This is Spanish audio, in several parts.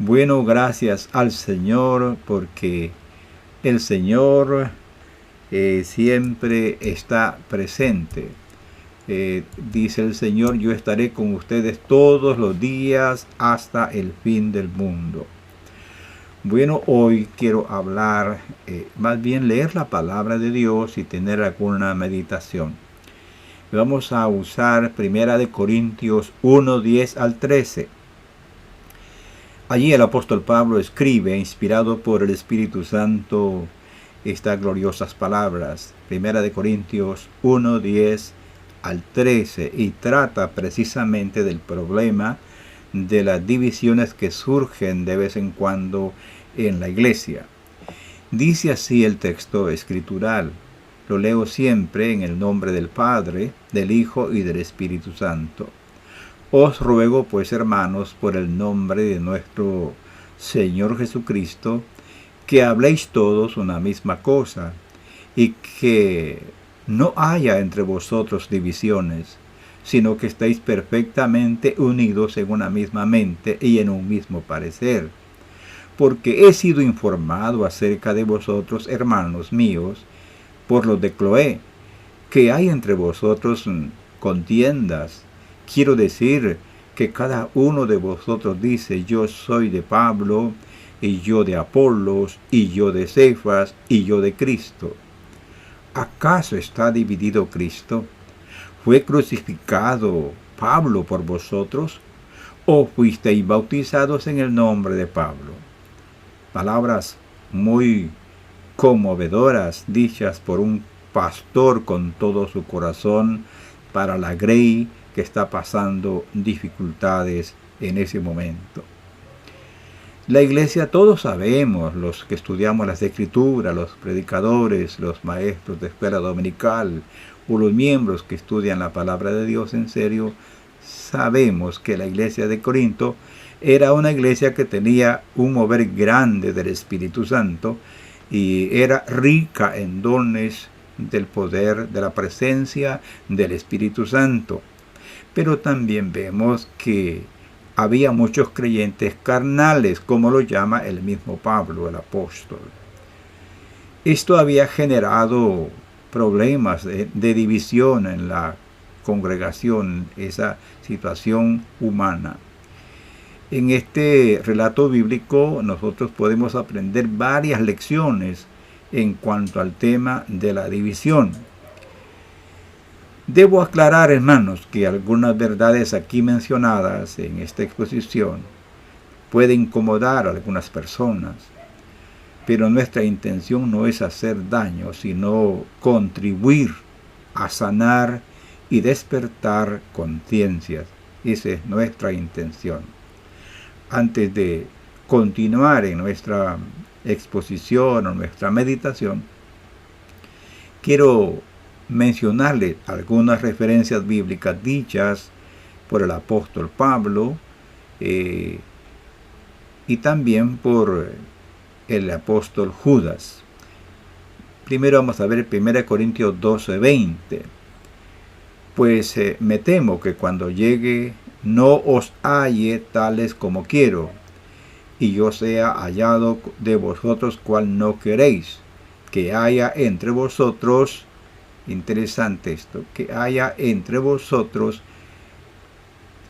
Bueno, gracias al Señor porque el Señor siempre está presente. Dice el Señor, yo estaré con ustedes todos los días hasta el fin del mundo. Bueno, hoy quiero hablar, más bien leer la palabra de Dios y tener alguna meditación. Vamos a usar 1 Corintios 1, 10 al 13. Allí el apóstol Pablo escribe, inspirado por el Espíritu Santo, estas gloriosas palabras. 1 Corintios 1, 10 al 13, y trata precisamente del problema de las divisiones que surgen de vez en cuando en la iglesia. Dice así el texto escritural. Lo leo siempre en el nombre del Padre, del Hijo y del Espíritu Santo. Os ruego pues, hermanos, por el nombre de nuestro Señor Jesucristo, que habléis todos una misma cosa, y que no haya entre vosotros divisiones, sino que estéis perfectamente unidos en una misma mente y en un mismo parecer. Porque he sido informado acerca de vosotros, hermanos míos, por los de Cloé, que hay entre vosotros contiendas. Quiero decir que cada uno de vosotros dice, yo soy de Pablo, y yo de Apolos, y yo de Cefas, y yo de Cristo. ¿Acaso está dividido Cristo? ¿Fue crucificado Pablo por vosotros? ¿O fuisteis bautizados en el nombre de Pablo? Palabras muy conmovedoras, dichas por un pastor con todo su corazón para la grey que está pasando dificultades en ese momento. La iglesia, todos sabemos, los que estudiamos las escrituras, los predicadores, los maestros de escuela dominical o los miembros que estudian la palabra de Dios en serio, sabemos que la iglesia de Corinto era una iglesia que tenía un mover grande del Espíritu Santo y era rica en dones del poder, de la presencia del Espíritu Santo. Pero también vemos que había muchos creyentes carnales, como lo llama el mismo Pablo, el apóstol. Esto había generado problemas de división en la congregación, esa situación humana. En este relato bíblico nosotros podemos aprender varias lecciones en cuanto al tema de la división. Debo aclarar, hermanos, que algunas verdades aquí mencionadas en esta exposición pueden incomodar a algunas personas, pero nuestra intención no es hacer daño, sino contribuir a sanar y despertar conciencias. Esa es nuestra intención. Antes de continuar en nuestra exposición o nuestra meditación, quiero mencionarles algunas referencias bíblicas dichas por el apóstol Pablo y también por el apóstol Judas. Primero vamos a ver 1 Corintios 12:20. Pues me temo que cuando llegue no os halle tales como quiero, y yo sea hallado de vosotros cual no queréis, que haya entre vosotros, interesante esto, que haya entre vosotros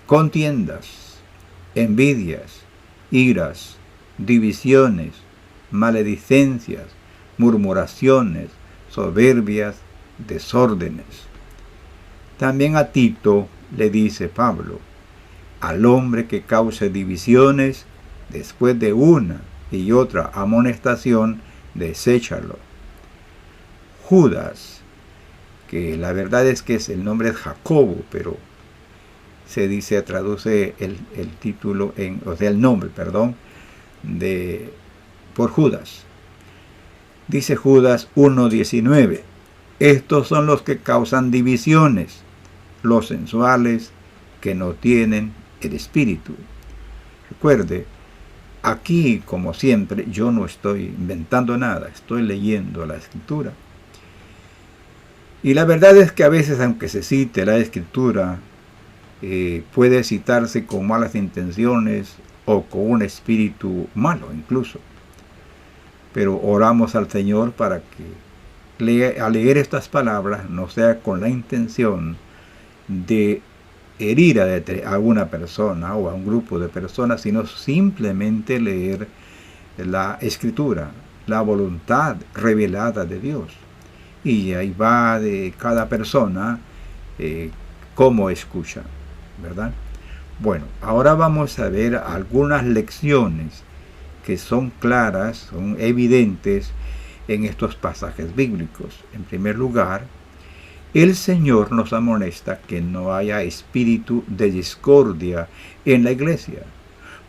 contiendas, envidias, iras, divisiones, maledicencias, murmuraciones, soberbias, desórdenes. También a Tito le dice Pablo, al hombre que cause divisiones, después de una y otra amonestación, deséchalo. Judas, que la verdad es que el nombre es Jacobo, pero se traduce el título, el nombre, por Judas. Dice Judas 1:19, estos son los que causan divisiones, los sensuales que no tienen el espíritu. Recuerde, aquí, como siempre, yo no estoy inventando nada, estoy leyendo la Escritura. Y la verdad es que a veces, aunque se cite la Escritura, puede citarse con malas intenciones o con un espíritu malo incluso. Pero oramos al Señor para que al leer estas palabras no sea con la intención de herir a una persona o a un grupo de personas, sino simplemente leer la Escritura, la voluntad revelada de Dios. Y ahí va de cada persona cómo escucha, ¿verdad? Bueno, ahora vamos a ver algunas lecciones que son claras, son evidentes en estos pasajes bíblicos. En primer lugar, el Señor nos amonesta que no haya espíritu de discordia en la iglesia,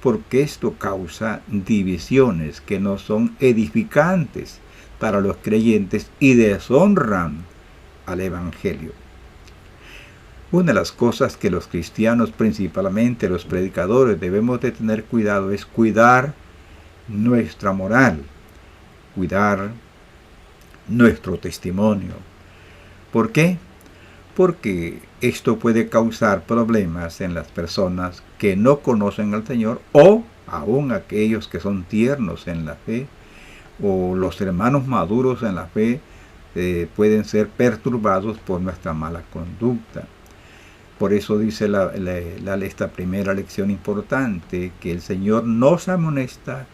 porque esto causa divisiones que no son edificantes para los creyentes y deshonran al Evangelio. Una de las cosas que los cristianos, principalmente los predicadores, debemos de tener cuidado es cuidar nuestra moral, cuidar nuestro testimonio. ¿Por qué? Porque esto puede causar problemas en las personas que no conocen al Señor, o aún aquellos que son tiernos en la fe, o los hermanos maduros en la fe pueden ser perturbados por nuestra mala conducta. Por eso dice esta primera lección importante, que el Señor nos amonesta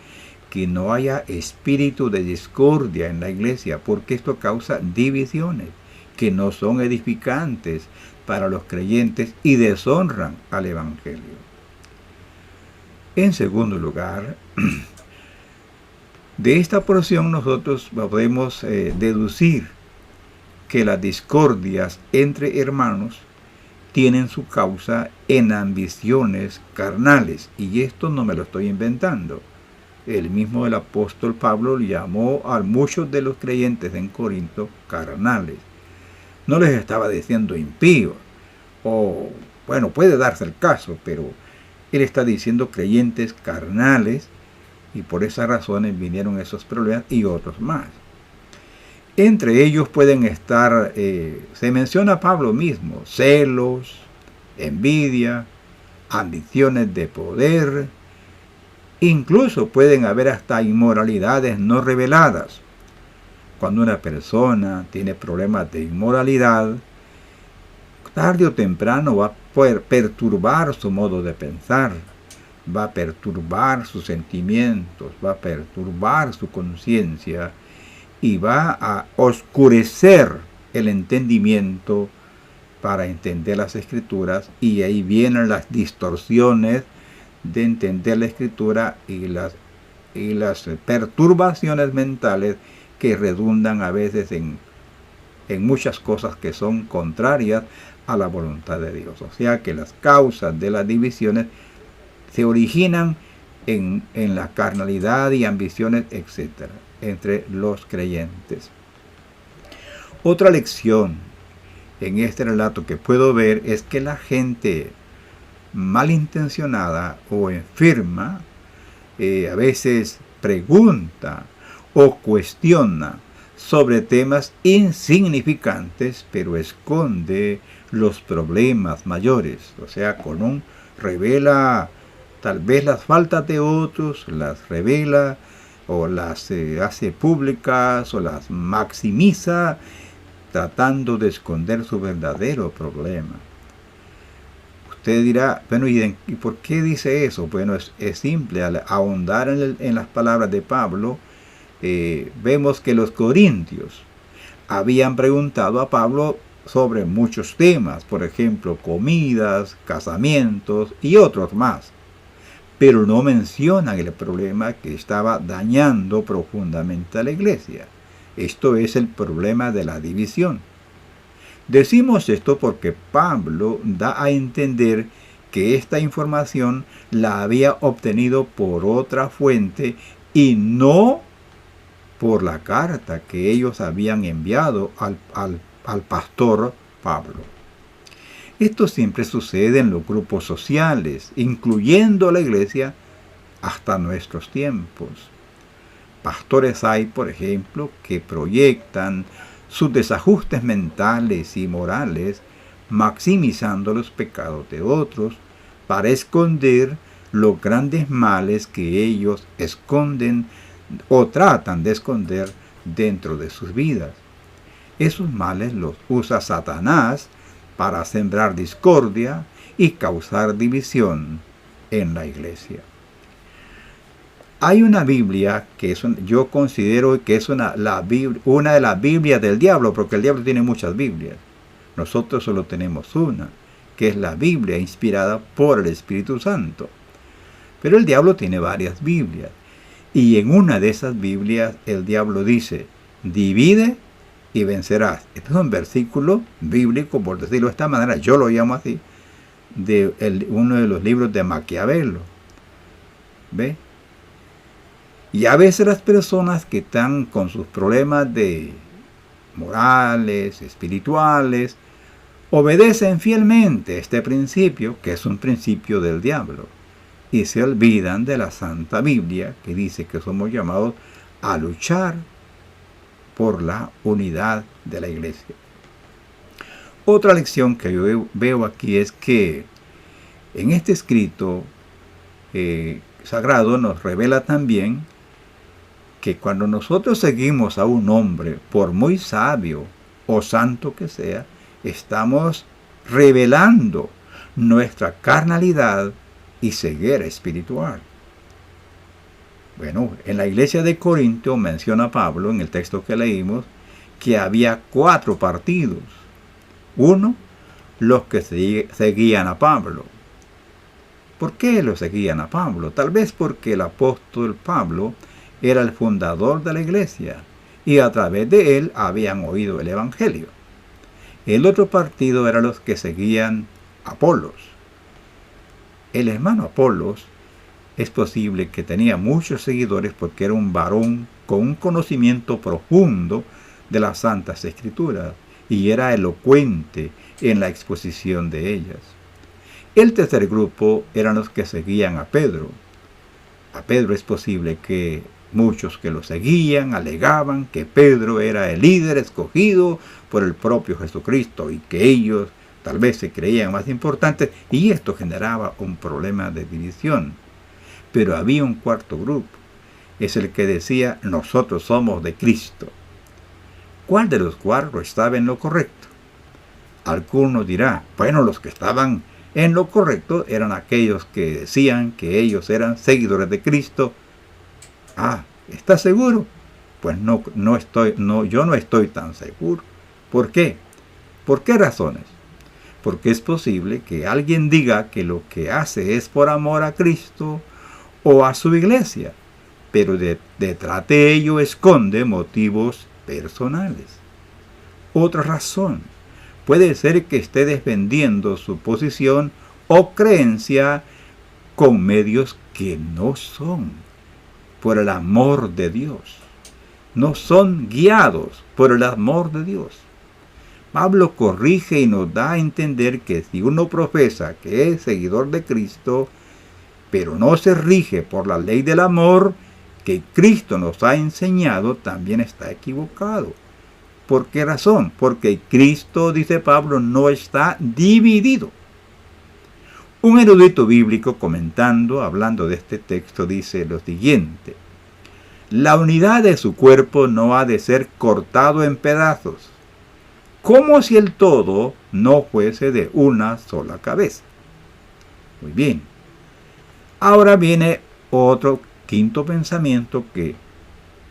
que no haya espíritu de discordia en la iglesia, porque esto causa divisiones que no son edificantes para los creyentes y deshonran al Evangelio. En segundo lugar, de esta porción nosotros podemos deducir que las discordias entre hermanos tienen su causa en ambiciones carnales, y esto no me lo estoy inventando. El mismo el apóstol Pablo llamó a muchos de los creyentes en Corinto carnales. No les estaba diciendo impíos, o bueno, puede darse el caso, pero él está diciendo creyentes carnales, y por esas razones vinieron esos problemas y otros más. Entre ellos pueden estar, se menciona Pablo mismo, celos, envidia, ambiciones de poder, incluso pueden haber hasta inmoralidades no reveladas. Cuando una persona tiene problemas de inmoralidad, tarde o temprano va a poder perturbar su modo de pensar, va a perturbar sus sentimientos, va a perturbar su conciencia, y va a oscurecer el entendimiento para entender las Escrituras, y ahí vienen las distorsiones de entender la Escritura y las perturbaciones mentales que redundan a veces en muchas cosas que son contrarias a la voluntad de Dios. O sea que las causas de las divisiones se originan en la carnalidad y ambiciones, etc., entre los creyentes. Otra lección en este relato que puedo ver es que la gente malintencionada o enferma a veces pregunta o cuestiona sobre temas insignificantes, pero esconde los problemas mayores. O sea, revela tal vez las faltas de otros, las revela o las hace públicas o las maximiza, tratando de esconder su verdadero problema. Usted dirá, bueno, ¿y por qué dice eso? Bueno, es simple. Al ahondar en las palabras de Pablo, vemos que los corintios habían preguntado a Pablo sobre muchos temas, por ejemplo, comidas, casamientos y otros más, pero no mencionan el problema que estaba dañando profundamente a la iglesia. Esto es el problema de la división. Decimos esto porque Pablo da a entender que esta información la había obtenido por otra fuente y no por la carta que ellos habían enviado al pastor Pablo. Esto siempre sucede en los grupos sociales, incluyendo la iglesia, hasta nuestros tiempos. Pastores hay, por ejemplo, que proyectan sus desajustes mentales y morales, maximizando los pecados de otros para esconder los grandes males que ellos esconden o tratan de esconder dentro de sus vidas. Esos males los usa Satanás para sembrar discordia y causar división en la iglesia. Hay una Biblia que yo considero que es una de las Biblias del diablo, porque el diablo tiene muchas Biblias. Nosotros solo tenemos una, que es la Biblia inspirada por el Espíritu Santo. Pero el diablo tiene varias Biblias. Y en una de esas Biblias el diablo dice, divide y vencerás. Este es un versículo bíblico, por decirlo de esta manera, yo lo llamo así, de uno de los libros de Maquiavelo. ¿Ve? Y a veces las personas que están con sus problemas de morales, espirituales, obedecen fielmente este principio, que es un principio del diablo, y se olvidan de la Santa Biblia, que dice que somos llamados a luchar por la unidad de la iglesia. Otra lección que yo veo aquí es que en este escrito sagrado nos revela también que cuando nosotros seguimos a un hombre, por muy sabio o santo que sea, estamos revelando nuestra carnalidad y ceguera espiritual. Bueno, en la iglesia de Corinto menciona Pablo, en el texto que leímos, que había 4 partidos. Uno, los que seguían a Pablo. ¿Por qué los seguían a Pablo? Tal vez porque el apóstol Pablo era el fundador de la iglesia y a través de él habían oído el evangelio. El otro partido eran los que seguían a Apolos. El hermano Apolos es posible que tenía muchos seguidores porque era un varón con un conocimiento profundo de las Santas Escrituras y era elocuente en la exposición de ellas. El tercer grupo eran los que seguían a Pedro. A Pedro es posible que muchos que lo seguían alegaban que Pedro era el líder escogido por el propio Jesucristo y que ellos tal vez se creían más importantes y esto generaba un problema de división. Pero había un cuarto grupo, es el que decía nosotros somos de Cristo. ¿Cuál de los 4 estaba en lo correcto? Alguno dirá, bueno, los que estaban en lo correcto eran aquellos que decían que ellos eran seguidores de Cristo. Ah, ¿estás seguro? Pues yo no estoy tan seguro. ¿Por qué? ¿Por qué razones? Porque es posible que alguien diga que lo que hace es por amor a Cristo o a su iglesia, pero detrás de ello esconde motivos personales. Otra razón, puede ser que esté defendiendo su posición o creencia con medios que no son por el amor de Dios. No son guiados por el amor de Dios. Pablo corrige y nos da a entender que si uno profesa que es seguidor de Cristo, pero no se rige por la ley del amor que Cristo nos ha enseñado, también está equivocado. ¿Por qué razón? Porque Cristo, dice Pablo, no está dividido. Un erudito bíblico comentando, hablando de este texto, dice lo siguiente: la unidad de su cuerpo no ha de ser cortado en pedazos, como si el todo no fuese de una sola cabeza. Muy bien. Ahora viene otro quinto pensamiento que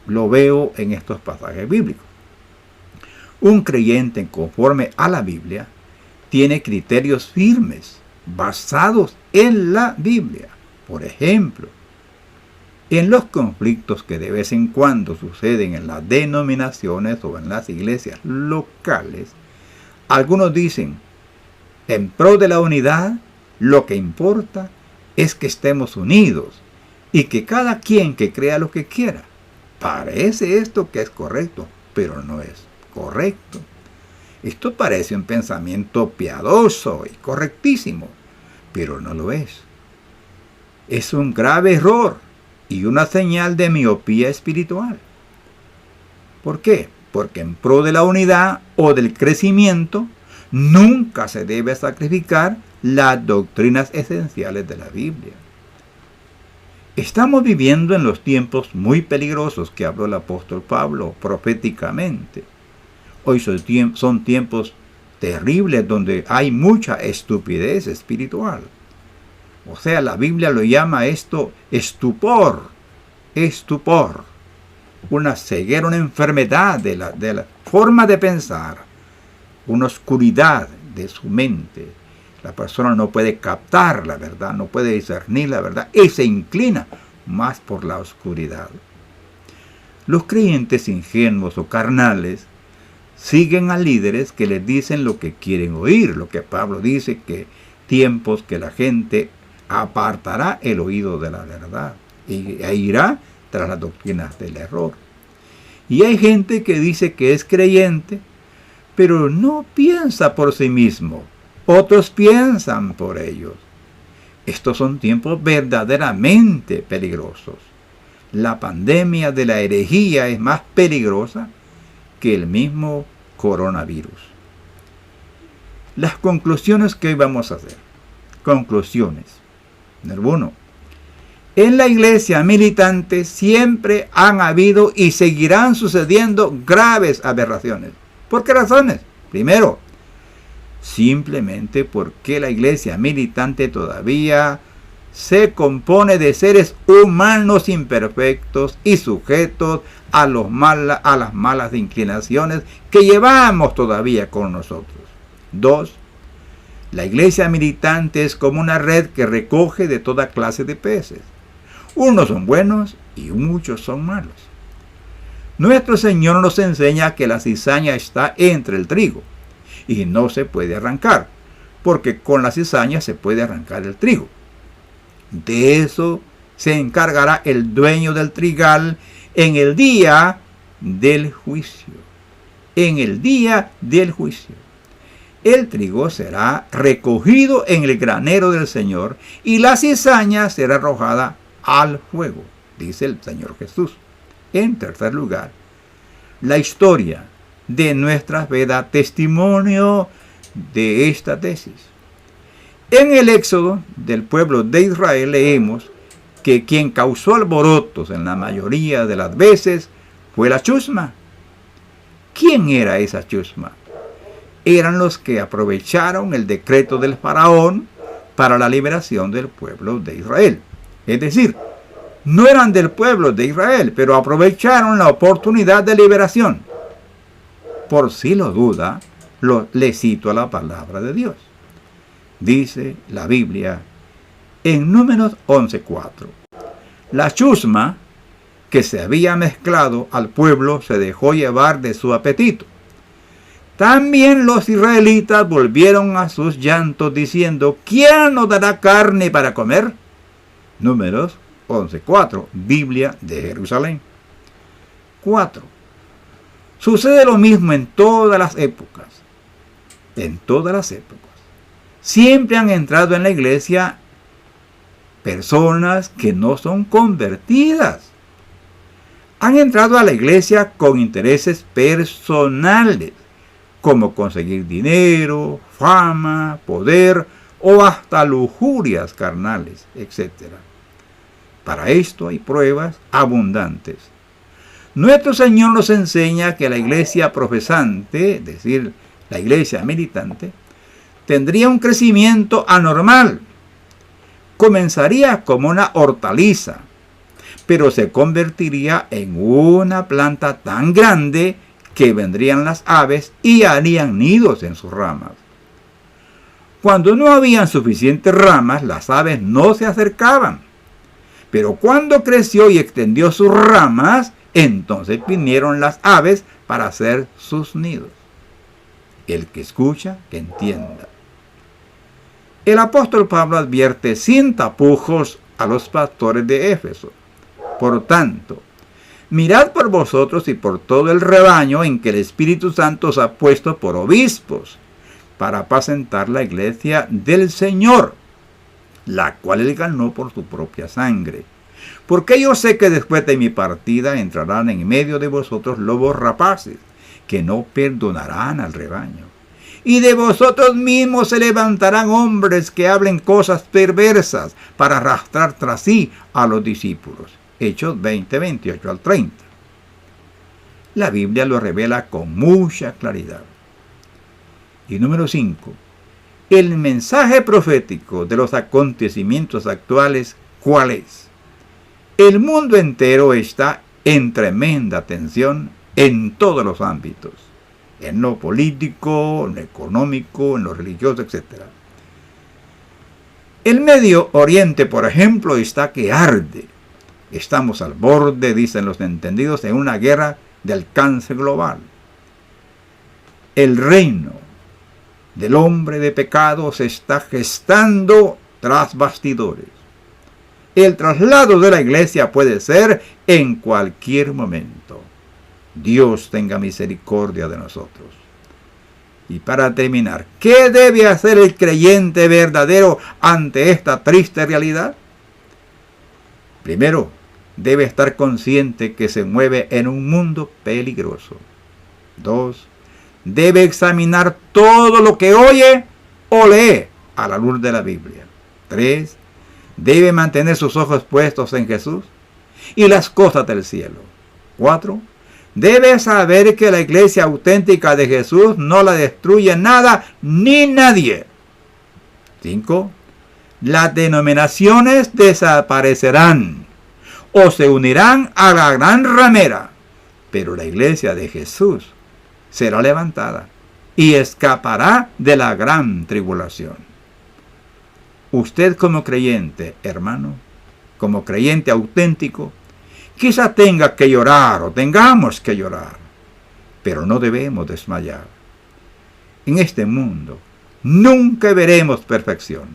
lo veo en estos pasajes bíblicos. Un creyente conforme a la Biblia tiene criterios firmes basados en la Biblia. Por ejemplo, en los conflictos que de vez en cuando suceden en las denominaciones o en las iglesias locales, algunos dicen, en pro de la unidad, lo que importa es que estemos unidos y que cada quien que crea lo que quiera. Parece esto que es correcto, pero no es correcto. Esto parece un pensamiento piadoso y correctísimo, pero no lo es. Es un grave error y una señal de miopía espiritual. ¿Por qué? Porque en pro de la unidad o del crecimiento nunca se debe sacrificar las doctrinas esenciales de la Biblia. Estamos viviendo en los tiempos muy peligrosos que habló el apóstol Pablo proféticamente. Hoy son tiempos terribles donde hay mucha estupidez espiritual. O sea, la Biblia lo llama esto estupor, una ceguera, una enfermedad de la forma de pensar, una oscuridad de su mente. La persona no puede captar la verdad, no puede discernir la verdad y se inclina más por la oscuridad. Los creyentes ingenuos o carnales siguen a líderes que les dicen lo que quieren oír, lo que Pablo dice, que tiempos que la gente apartará el oído de la verdad e irá tras las doctrinas del error. Y hay gente que dice que es creyente, pero no piensa por sí mismo. Otros piensan por ellos. Estos son tiempos verdaderamente peligrosos. La pandemia de la herejía es más peligrosa que el mismo coronavirus. Las conclusiones que hoy vamos a hacer. Conclusiones. Número 1. En la iglesia militante siempre han habido y seguirán sucediendo graves aberraciones. ¿Por qué razones? Primero, simplemente porque la iglesia militante todavía se compone de seres humanos imperfectos y sujetos a las malas inclinaciones que llevamos todavía con nosotros. 2. La iglesia militante es como una red que recoge de toda clase de peces. Unos son buenos y muchos son malos. Nuestro Señor nos enseña que la cizaña está entre el trigo y no se puede arrancar, porque con la cizaña se puede arrancar el trigo. De eso se encargará el dueño del trigal en el día del juicio. En el día del juicio. El trigo será recogido en el granero del Señor y la cizaña será arrojada al fuego, dice el Señor Jesús. En tercer lugar, la historia de nuestras vidas da testimonio de esta tesis. En el éxodo del pueblo de Israel leemos que quien causó alborotos en la mayoría de las veces fue la chusma. ¿Quién era esa chusma? Eran los que aprovecharon el decreto del faraón para la liberación del pueblo de Israel. Es decir, no eran del pueblo de Israel, pero aprovecharon la oportunidad de liberación. Por si lo duda, le cito a la palabra de Dios. Dice la Biblia en Números 11:4. La chusma que se había mezclado al pueblo se dejó llevar de su apetito. También los israelitas volvieron a sus llantos diciendo: ¿quién nos dará carne para comer? Números 11:4, Biblia de Jerusalén. 4. Sucede lo mismo en todas las épocas. En todas las épocas. Siempre han entrado en la iglesia personas que no son convertidas. Han entrado a la iglesia con intereses personales, como conseguir dinero, fama, poder o hasta lujurias carnales, etc. Para esto hay pruebas abundantes. Nuestro Señor nos enseña que la iglesia profesante, es decir, la iglesia militante, tendría un crecimiento anormal. Comenzaría como una hortaliza, pero se convertiría en una planta tan grande que vendrían las aves y harían nidos en sus ramas. Cuando no habían suficientes ramas, las aves no se acercaban. Pero cuando creció y extendió sus ramas, entonces vinieron las aves para hacer sus nidos. El que escucha, que entienda. El apóstol Pablo advierte sin tapujos a los pastores de Éfeso. Por tanto, mirad por vosotros y por todo el rebaño en que el Espíritu Santo os ha puesto por obispos, para apacentar la iglesia del Señor, la cual él ganó por su propia sangre. Porque yo sé que después de mi partida entrarán en medio de vosotros lobos rapaces, que no perdonarán al rebaño. Y de vosotros mismos se levantarán hombres que hablen cosas perversas para arrastrar tras sí a los discípulos. Hechos 20, 28 al 30. La Biblia lo revela con mucha claridad. Y número 5. El mensaje profético de los acontecimientos actuales, ¿cuál es? El mundo entero está en tremenda tensión en todos los ámbitos. En lo político, en lo económico, en lo religioso, etc. El Medio Oriente, por ejemplo, está que arde. Estamos al borde, dicen los entendidos, de una guerra de alcance global. El reino del hombre de pecado se está gestando tras bastidores. El traslado de la iglesia puede ser en cualquier momento. Dios tenga misericordia de nosotros. Y para terminar, ¿qué debe hacer el creyente verdadero ante esta triste realidad? Primero, debe estar consciente que se mueve en un mundo peligroso. 2. Debe examinar todo lo que oye o lee a la luz de la Biblia. 3. Debe mantener sus ojos puestos en Jesús y las cosas del cielo. 4. Debe saber que la iglesia auténtica de Jesús no la destruye nada ni nadie. 5. Las denominaciones desaparecerán o se unirán a la gran ramera, pero la iglesia de Jesús será levantada y escapará de la gran tribulación. Usted como creyente, hermano, como creyente auténtico, quizá tenga que llorar o tengamos que llorar, pero no debemos desmayar. En este mundo nunca veremos perfección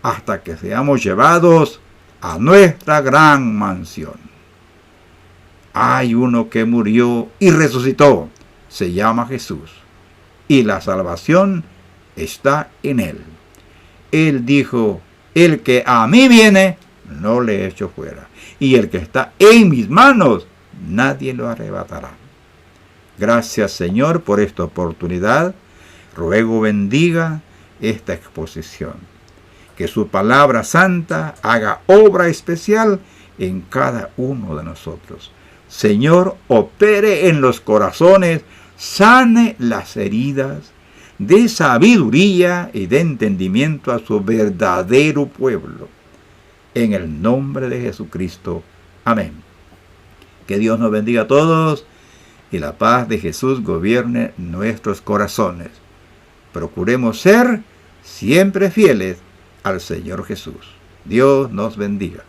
hasta que seamos llevados a nuestra gran mansión. Hay uno que murió y resucitó, se llama Jesús, y la salvación está en él. Él dijo, el que a mí viene, no le echo fuera. Y el que está en mis manos, nadie lo arrebatará. Gracias, Señor, por esta oportunidad. Ruego bendiga esta exposición. Que su palabra santa haga obra especial en cada uno de nosotros. Señor, opere en los corazones, sane las heridas, dé sabiduría y de entendimiento a su verdadero pueblo. En el nombre de Jesucristo. Amén. Que Dios nos bendiga a todos y la paz de Jesús gobierne nuestros corazones. Procuremos ser siempre fieles al Señor Jesús. Dios nos bendiga.